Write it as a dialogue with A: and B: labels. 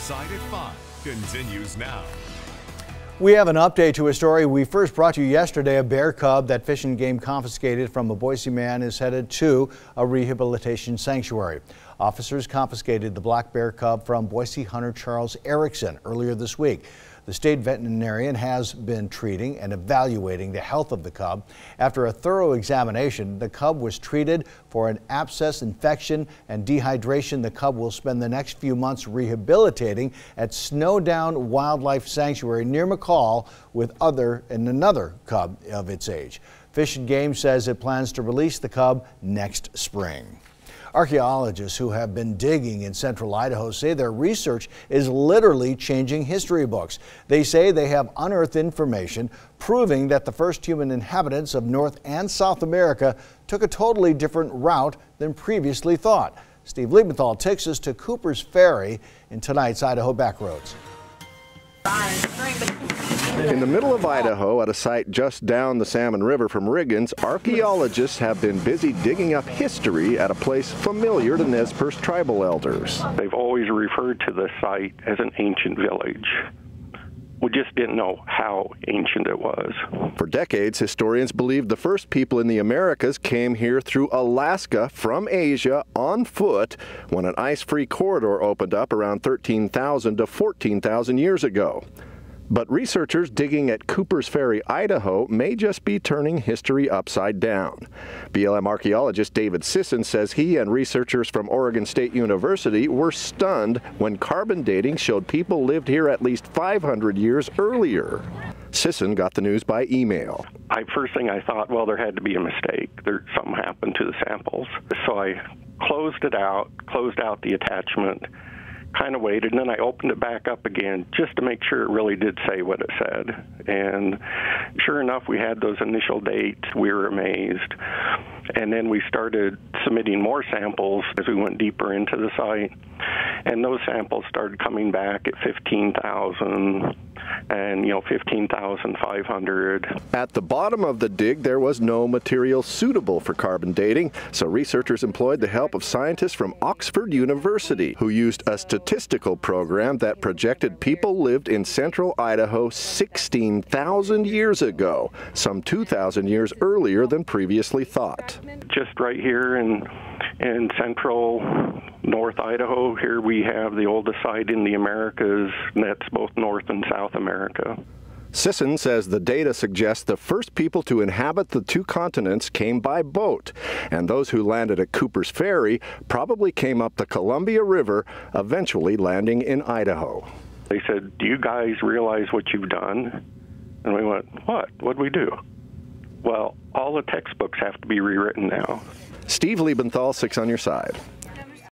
A: Riverside at 5 continues now.
B: We have an update to a story we first brought you yesterday. A bear cub that Fish and Game confiscated from a Boise man is headed to a rehabilitation sanctuary. Officers confiscated the black bear cub from Boise hunter Charles Erickson earlier this week. The state veterinarian has been treating and evaluating the health of the cub. After a thorough examination, the cub was treated for an abscess infection and dehydration. The cub will spend the next few months rehabilitating at Snowdown Wildlife Sanctuary near McCall with another cub of its age. Fish and Game says it plans to release the cub next spring. Archaeologists who have been digging in central Idaho say their research is literally changing history books. They say they have unearthed information proving that the first human inhabitants of North and South America took a totally different route than previously thought. Steve Liebenthal takes us to Cooper's Ferry in tonight's Idaho Backroads.
C: In the middle of Idaho, at a site just down the Salmon River from Riggins, archaeologists have been busy digging up history at a place familiar to Nez Perce tribal elders.
D: They've always referred to the site as an ancient village. We just didn't know how ancient it was.
C: For decades, historians believed the first people in the Americas came here through Alaska from Asia on foot when an ice-free corridor opened up around 13,000 to 14,000 years ago. But researchers digging at Cooper's Ferry, Idaho, may just be turning history upside down. BLM archaeologist David Sisson says he and researchers from Oregon State University were stunned when carbon dating showed people lived here at least 500 years earlier. Sisson got the news by email.
D: First thing I thought, well, there had to be a mistake. Something happened to the samples. So I closed out the attachment, kind of waited, and then I opened it back up again just to make sure it really did say what it said. And sure enough, we had those initial dates. We were amazed. And then we started submitting more samples as we went deeper into the site. And those samples started coming back at 15,000 and 15,500.
C: At the bottom of the dig, there was no material suitable for carbon dating, so researchers employed the help of scientists from Oxford University, who used a statistical program that projected people lived in central Idaho 16,000 years ago, some 2,000 years earlier than previously thought.
D: Just right here in central North Idaho, here we have the oldest site in the Americas, and that's both North and South America.
C: Sisson says the data suggests the first people to inhabit the two continents came by boat, and those who landed at Cooper's Ferry probably came up the Columbia River, eventually landing in Idaho.
D: They said, "Do you guys realize what you've done?" And we went, "What? What'd we do?" Well, all the textbooks have to be rewritten now.
C: Steve Liebenthal, 6 on your side.